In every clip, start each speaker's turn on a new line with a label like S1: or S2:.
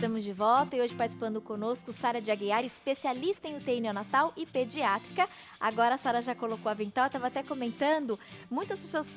S1: estamos de volta e hoje participando conosco Sara de Aguiar, especialista em UTI neonatal e pediátrica. Agora a Sara já colocou o avental, estava até comentando, muitas pessoas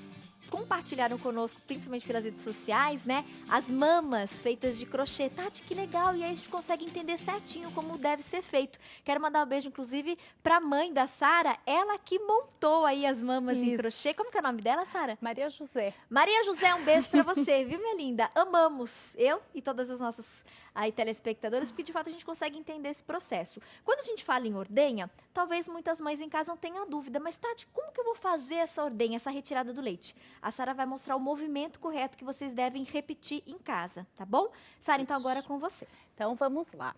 S1: compartilharam conosco, principalmente pelas redes sociais, né? As mamas feitas de crochê. Tati, que legal! E aí a gente consegue entender certinho como deve ser feito. Quero mandar um beijo, inclusive, para a mãe da Sara, ela que montou aí as mamas em crochê. Como que é o nome dela, Sara?
S2: Maria José.
S1: Maria José, um beijo para você, viu, minha linda? Amamos, eu e todas as nossas aí telespectadoras, porque de fato a gente consegue entender esse processo. Quando a gente fala em ordenha, talvez muitas mães em casa não tenham dúvida, mas Tati, como que eu vou fazer essa ordenha, essa retirada do leite? A Sara vai mostrar o movimento correto que vocês devem repetir em casa, tá bom? Sara, então agora é com você.
S2: Então vamos lá.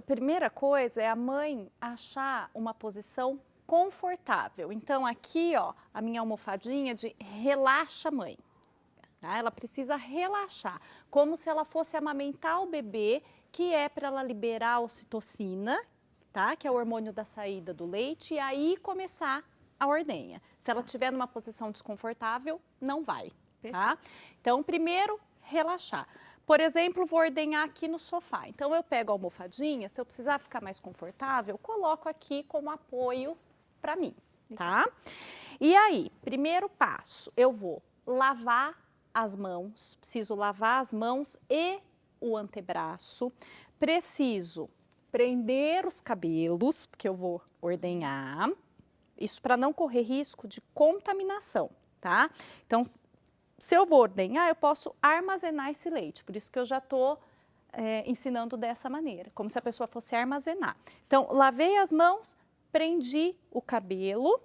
S2: Primeira coisa é a mãe achar uma posição confortável. Então aqui, ó, a minha almofadinha de relaxa, mãe. Tá? Ela precisa relaxar, como se ela fosse amamentar o bebê, que é para ela liberar a ocitocina, tá? Que é o hormônio da saída do leite, e aí começar a ordenha. Se ela estiver numa posição desconfortável, não vai, tá? Então, primeiro, relaxar. Por exemplo, vou ordenhar aqui no sofá. Então, eu pego a almofadinha, se eu precisar ficar mais confortável, coloco aqui como apoio para mim, tá? E aí, primeiro passo, eu vou lavar as mãos, preciso lavar as mãos e o antebraço, preciso prender os cabelos, porque eu vou ordenhar. Isso para não correr risco de contaminação, tá? Então, se eu vou ordenhar, eu posso armazenar esse leite. Por isso que eu já estou ensinando dessa maneira, como se a pessoa fosse armazenar. Então, lavei as mãos, prendi o cabelo.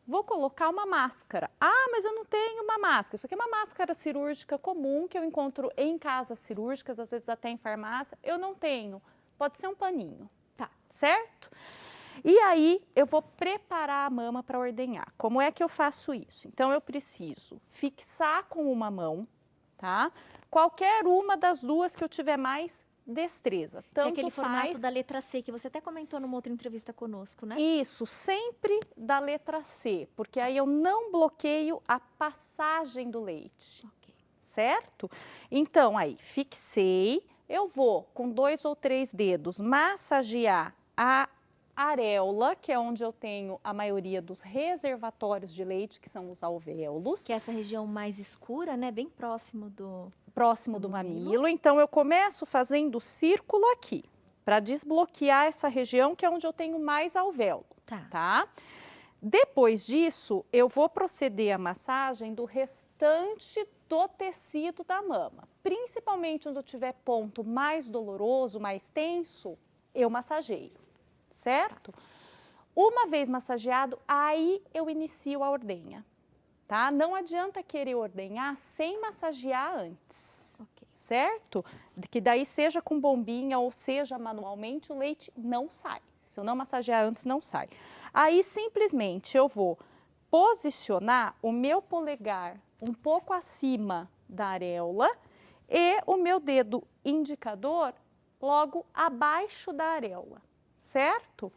S2: Vou colocar uma máscara. Ah, mas eu não tenho uma máscara. Isso aqui é uma máscara cirúrgica comum que eu encontro em casas cirúrgicas, às vezes até em farmácia. Eu não tenho. Pode ser um paninho, tá? Certo? E aí, eu vou preparar a mama para ordenhar. Como é que eu faço isso? Então, eu preciso fixar com uma mão, tá? Qualquer uma das duas que eu tiver mais destreza.
S1: Tanto que é aquele formato da letra C, que você até comentou numa outra entrevista conosco, né?
S2: Isso, sempre da letra C, porque aí eu não bloqueio a passagem do leite, certo? Então, aí, fixei, eu vou com 2 ou 3 dedos massagear a areola, que é onde eu tenho a maioria dos reservatórios de leite, que são os alvéolos.
S1: Que é essa região mais escura, né? Bem próximo do
S2: mamilo. Então, eu começo fazendo círculo aqui, para desbloquear essa região, que é onde eu tenho mais alvéolo, tá? Depois disso, eu vou proceder à massagem do restante do tecido da mama. Principalmente onde eu tiver ponto mais doloroso, mais tenso, eu massageio. Certo? Uma vez massageado, aí eu inicio a ordenha, tá? Não adianta querer ordenhar sem massagear antes, certo? Que daí seja com bombinha ou seja manualmente, o leite não sai. Se eu não massagear antes, não sai. Aí simplesmente eu vou posicionar o meu polegar um pouco acima da areola e o meu dedo indicador logo abaixo da areola. Certo?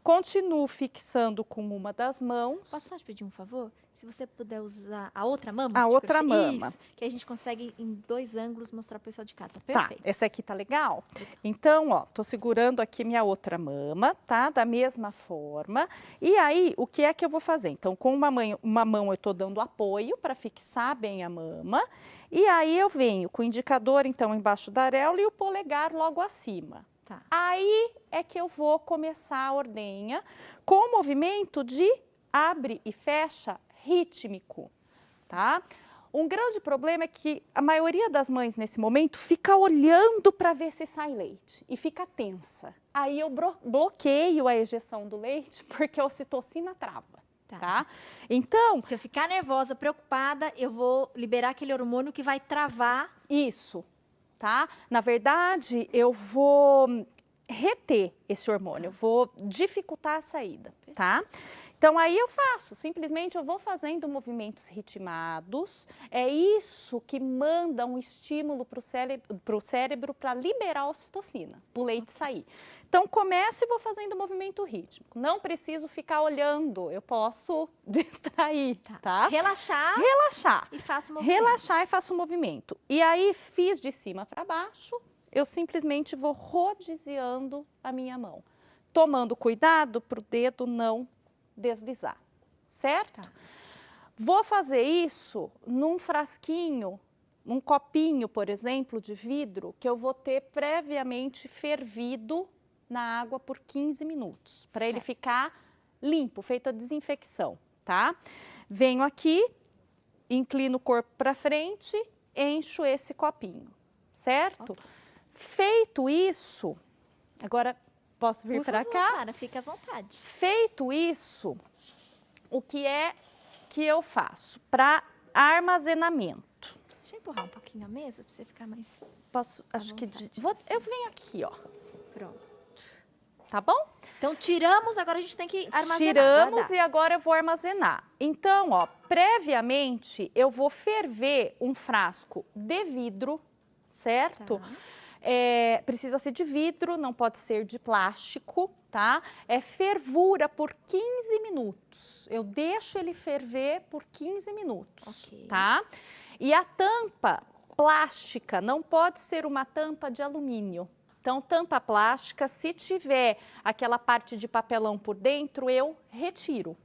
S2: Continuo fixando com uma das mãos.
S1: Posso só te pedir um favor? Se você puder usar a outra mama.
S2: A outra mama.
S1: Isso, que a gente consegue em 2 ângulos mostrar para o pessoal de casa. Perfeito.
S2: Tá, essa aqui tá legal? Então, ó, tô segurando aqui minha outra mama, tá? Da mesma forma. E aí, o que é que eu vou fazer? Então, com uma mão eu tô dando apoio para fixar bem a mama. E aí eu venho com o indicador, então, embaixo da areola e o polegar logo acima.
S1: Tá.
S2: Aí é que eu vou começar a ordenha com o movimento de abre e fecha rítmico, tá? Um grande problema é que a maioria das mães nesse momento fica olhando para ver se sai leite e fica tensa. Aí eu bloqueio a ejeção do leite porque a ocitocina trava, tá? Então,
S1: se eu ficar nervosa, preocupada, eu vou liberar aquele hormônio que vai travar.
S2: Isso. Tá? Na verdade, eu vou reter esse hormônio, eu vou dificultar a saída, tá? Então, aí eu faço, simplesmente eu vou fazendo movimentos ritmados, é isso que manda um estímulo para o cérebro para liberar a ocitocina, para o leite sair. Então, começo e vou fazendo movimento rítmico. Não preciso ficar olhando, eu posso distrair, tá?
S1: Relaxar.
S2: Relaxar.
S1: E faço o movimento.
S2: Relaxar e faço o movimento. E aí, fiz de cima para baixo, eu simplesmente vou rodiziando a minha mão. Tomando cuidado para o dedo não deslizar, certo?
S1: Tá.
S2: Vou fazer isso num frasquinho, num copinho, por exemplo, de vidro, que eu vou ter previamente fervido na água por 15 minutos, para ele ficar limpo, feito a desinfecção, tá? Venho aqui, inclino o corpo para frente, encho esse copinho, certo?
S1: Okay.
S2: Feito isso, agora posso vir para cá?
S1: Sara, fica à vontade.
S2: Feito isso, o que é que eu faço para armazenamento?
S1: Deixa eu empurrar um pouquinho a mesa para você ficar mais...
S2: Posso, acho que... eu venho aqui, ó.
S1: Pronto.
S2: Tá bom?
S1: Então, tiramos, agora a gente tem que armazenar.
S2: Tiramos
S1: guardar.
S2: e agora eu vou armazenar. Então, ó, previamente eu vou ferver um frasco de vidro, certo?
S1: Tá.
S2: Precisa ser de vidro, não pode ser de plástico, tá? É fervura por 15 minutos. Eu deixo ele ferver por 15 minutos,
S1: Ok.
S2: tá? E a tampa plástica não pode ser uma tampa de alumínio. Então, tampa plástica, se tiver aquela parte de papelão por dentro, eu retiro,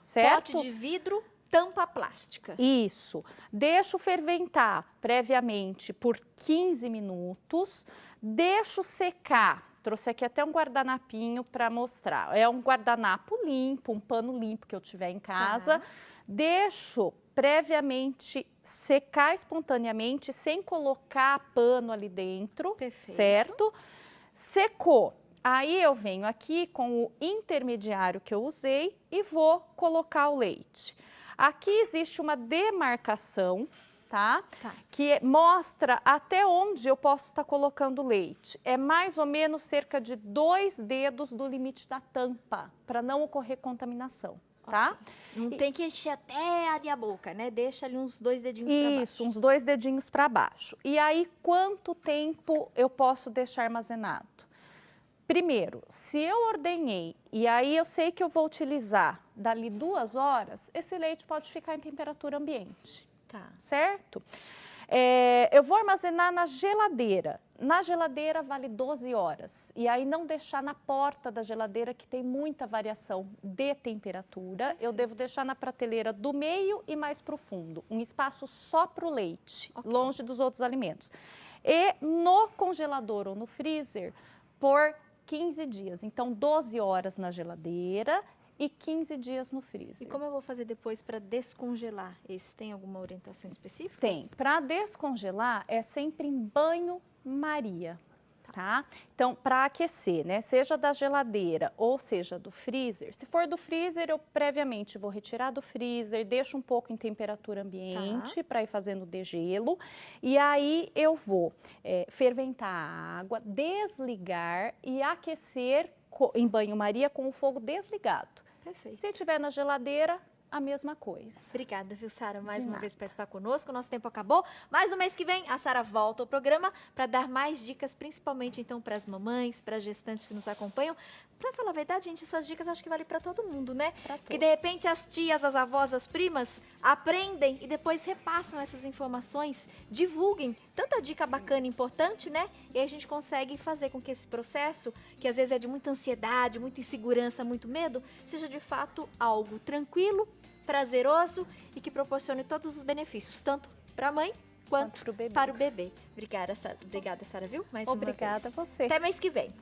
S2: certo?
S1: Pote de vidro, tampa plástica.
S2: Isso. Deixo ferventar previamente por 15 minutos, deixo secar. Trouxe aqui até um guardanapinho para mostrar. É um guardanapo limpo, um pano limpo que eu tiver em casa.
S1: Tá.
S2: Deixo previamente secar espontaneamente, sem colocar pano ali dentro.
S1: Perfeito.
S2: Certo? Secou. Aí eu venho aqui com o intermediário que eu usei e vou colocar o leite. Aqui existe uma demarcação, tá? Que mostra até onde eu posso estar colocando leite. É mais ou menos cerca de 2 dedos do limite da tampa, para não ocorrer contaminação, tá?
S1: Não tem que encher até ali a boca, né? Deixa ali uns 2 dedinhos para baixo.
S2: Isso, uns 2 dedinhos para baixo. E aí, quanto tempo eu posso deixar armazenado? Primeiro, se eu ordenhei e aí eu sei que eu vou utilizar dali 2 horas, esse leite pode ficar em temperatura ambiente, certo? Eu vou armazenar na geladeira. Na geladeira vale 12 horas. E aí não deixar na porta da geladeira, que tem muita variação de temperatura. Eu devo deixar na prateleira do meio e mais profundo. Um espaço só para o leite, longe dos outros alimentos. E no congelador ou no freezer por 15 dias. Então, 12 horas na geladeira e 15 dias no freezer.
S1: E como eu vou fazer depois para descongelar? Esse tem alguma orientação específica?
S2: Tem. Para descongelar é sempre em banho-maria, tá? Então, para aquecer, né? Seja da geladeira ou seja do freezer. Se for do freezer, eu previamente vou retirar do freezer, deixo um pouco em temperatura ambiente para ir fazendo degelo. E aí eu vou ferventar a água, desligar e aquecer em banho-maria com o fogo desligado.
S1: Perfeito.
S2: Se tiver na geladeira, a mesma coisa.
S1: Obrigada, viu, Sara, mais uma vez por participar conosco. Nosso tempo acabou, mas no mês que vem a Sara volta ao programa para dar mais dicas, principalmente então para as mamães, para as gestantes que nos acompanham. Para falar a verdade, gente, essas dicas acho que vale para todo mundo, né? Que de repente as tias, as avós, as primas aprendem e depois repassam essas informações, divulguem tanta dica bacana e importante, né? E aí a gente consegue fazer com que esse processo, que às vezes é de muita ansiedade, muita insegurança, muito medo, seja de fato algo tranquilo, prazeroso e que proporcione todos os benefícios, tanto para a mãe quanto para o bebê. Obrigada, Sara, viu? Mais uma vez.
S2: Obrigada a você.
S1: Até mês que vem.